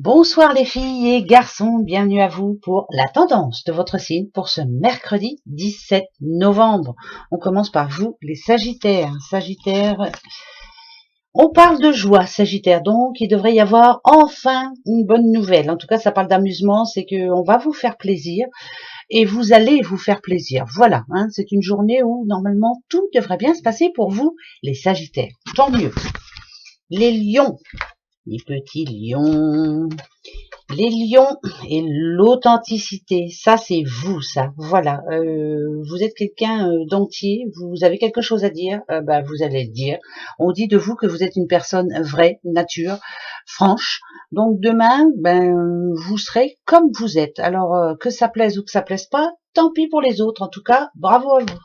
Bonsoir les filles et garçons, bienvenue à vous pour la tendance de votre signe pour ce mercredi 17 novembre. On commence par vous les Sagittaires. Sagittaire, on parle de joie Sagittaire, donc il devrait y avoir enfin une bonne nouvelle. En tout cas, ça parle d'amusement, c'est qu'on va vous faire plaisir et vous allez vous faire plaisir. Voilà, hein, c'est une journée où normalement tout devrait bien se passer pour vous les Sagittaires. Tant mieux. Les Lions. Les petits lions, les lions et l'authenticité, ça c'est vous, ça, voilà, vous êtes quelqu'un d'entier, vous avez quelque chose à dire, vous allez le dire, on dit de vous que vous êtes une personne vraie, nature, franche, donc demain, vous serez comme vous êtes, alors que ça plaise ou que ça plaise pas, tant pis pour les autres, en tout cas, bravo à vous.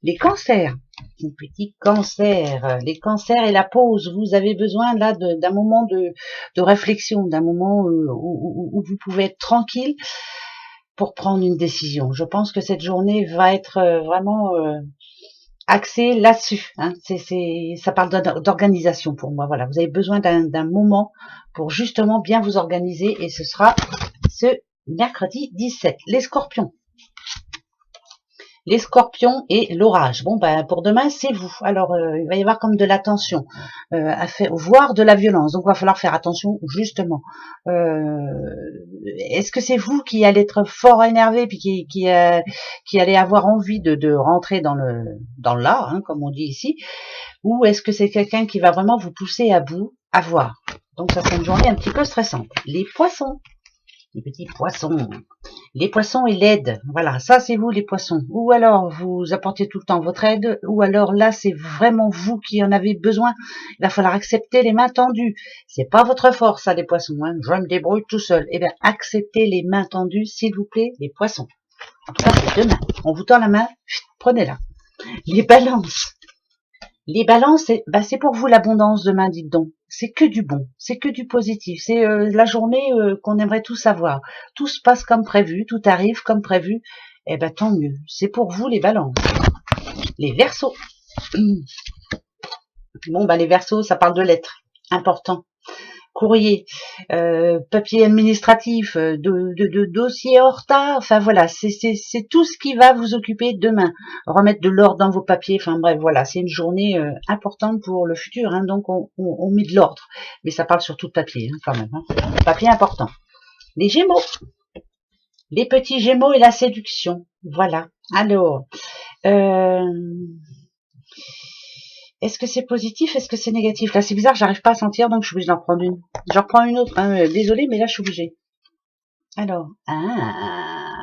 Les cancers, les petits cancers, les cancers et la pause, vous avez besoin là d'un moment de réflexion, d'un moment où vous pouvez être tranquille pour prendre une décision. Je pense que cette journée va être vraiment axée là-dessus. Hein. Ça parle d'organisation pour moi. Voilà, vous avez besoin d'un moment pour justement bien vous organiser et ce sera ce mercredi 17. Les scorpions. Les scorpions et l'orage. Bon, pour demain, c'est vous. Alors, il va y avoir comme de la tension, à faire, voire de la violence. Donc, il va falloir faire attention, justement. Est-ce que c'est vous qui allez être fort énervé, puis qui allez avoir envie de rentrer dans le là, hein, comme on dit ici, ou est-ce que c'est quelqu'un qui va vraiment vous pousser à bout, à voir. Donc, ça sera une journée un petit peu stressante. Les poissons. Les petits poissons. Les poissons et l'aide, voilà, ça c'est vous les poissons. Ou alors vous apportez tout le temps votre aide, ou alors là c'est vraiment vous qui en avez besoin. Il va falloir accepter les mains tendues. C'est pas votre force, ça les poissons. Hein. Je me débrouille tout seul. Eh bien, acceptez les mains tendues, s'il vous plaît, les poissons. En tout cas, c'est deux mains. On vous tend la main, prenez-la. Les balances. Les balances, c'est pour vous l'abondance demain, dites donc. C'est que du bon, c'est que du positif. C'est la journée qu'on aimerait tous avoir. Tout se passe comme prévu, tout arrive comme prévu. Eh ben tant mieux. C'est pour vous les balances. Les Verseaux. Bon, les Verseaux, ça parle de lettres. Important. Courrier, papier administratif, de dossiers en retard, enfin voilà, c'est tout ce qui va vous occuper demain. Remettre de l'ordre dans vos papiers, enfin bref, voilà, c'est une journée importante pour le futur, hein, donc on met de l'ordre. Mais ça parle surtout de papier, hein, quand même. Hein. Papier important. Les Gémeaux. Les petits Gémeaux et la séduction. Voilà. Alors, est-ce que c'est positif? Est-ce que c'est négatif? Là, c'est bizarre, j'arrive pas à sentir, donc je suis obligée d'en prendre une. J'en reprends une autre. Hein, désolée, mais là, je suis obligée. Alors,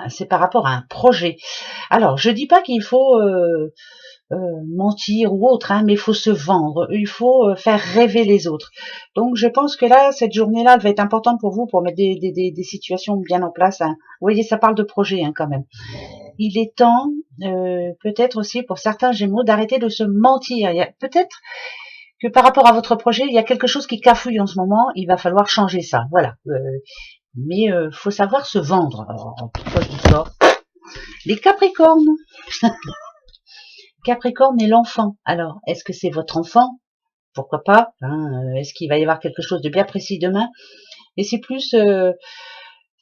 c'est par rapport à un projet. Alors, je dis pas qu'il faut mentir ou autre, hein, mais il faut se vendre. Il faut faire rêver les autres. Donc, je pense que là, cette journée-là, elle va être importante pour vous pour mettre des situations bien en place. Hein. Vous voyez, ça parle de projet, hein, quand même. Il est temps, peut-être aussi pour certains Gémeaux, d'arrêter de se mentir. Il y a peut-être que par rapport à votre projet, il y a quelque chose qui cafouille en ce moment. Il va falloir changer ça. Voilà. Mais faut savoir se vendre. Alors, pourquoi je dis ça? Les Capricornes. Capricorne et l'enfant. Alors, est-ce que c'est votre enfant? Pourquoi pas, hein? Est-ce qu'il va y avoir quelque chose de bien précis demain? Et c'est plus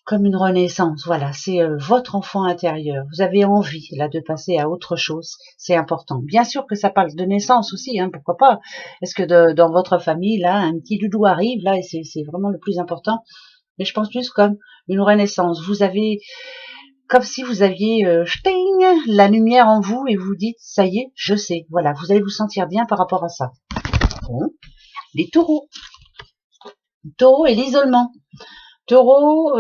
comme une renaissance. Voilà, c'est votre enfant intérieur. Vous avez envie là de passer à autre chose. C'est important. Bien sûr que ça parle de naissance aussi, hein, pourquoi pas. Est-ce que dans votre famille, là, un petit doudou arrive, là, et c'est vraiment le plus important. Mais je pense plus comme une renaissance. Vous avez, comme si vous aviez la lumière en vous et vous dites, ça y est, je sais. Voilà, vous allez vous sentir bien par rapport à ça. Bon. Les taureaux. Taureau et l'isolement. Taureau,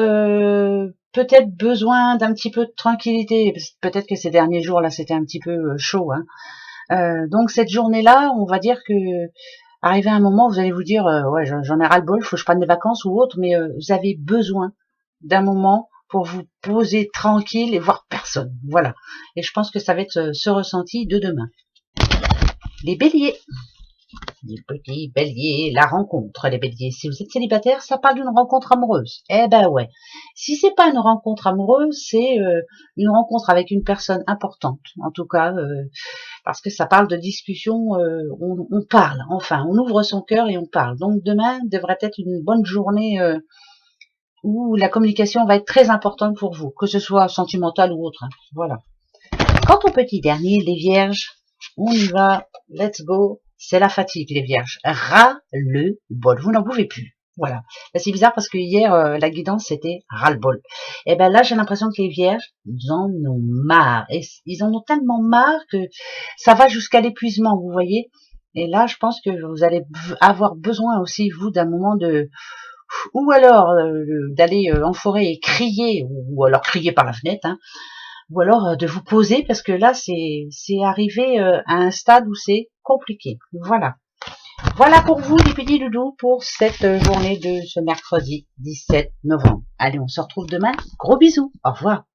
peut-être besoin d'un petit peu de tranquillité. Peut-être que ces derniers jours, là, c'était un petit peu chaud. Hein. Donc cette journée-là, on va dire que arrivé à un moment, vous allez vous dire, ouais, j'en ai ras-le-bol, faut que je prenne des vacances ou autre, mais vous avez besoin d'un moment pour vous poser tranquille et voir personne. Voilà. Et je pense que ça va être ce ressenti de demain. Les béliers. Les petits béliers, la rencontre, les béliers. Si vous êtes célibataire, ça parle d'une rencontre amoureuse. Eh ben ouais. Si c'est pas une rencontre amoureuse, c'est une rencontre avec une personne importante. En tout cas, parce que ça parle de discussion, on parle. Enfin, on ouvre son cœur et on parle. Donc demain devrait être une bonne journée où la communication va être très importante pour vous, que ce soit sentimentale ou autre. Hein. Voilà. Quant au petit dernier, les vierges, on y va, let's go. C'est la fatigue, les vierges. Ras-le-bol. Vous n'en pouvez plus. Voilà. C'est bizarre parce que hier, la guidance, c'était ras-le-bol. Et ben là, j'ai l'impression que les vierges, ils en ont marre. Et ils en ont tellement marre que ça va jusqu'à l'épuisement, vous voyez. Et là, je pense que vous allez avoir besoin aussi, vous, d'un moment de... Ou alors d'aller en forêt et crier, ou alors crier par la fenêtre, hein, ou alors de vous poser parce que là c'est arrivé à un stade où c'est compliqué. Voilà. Voilà pour vous les petits doudous pour cette journée de ce mercredi 17 novembre. Allez, on se retrouve demain. Gros bisous. Au revoir.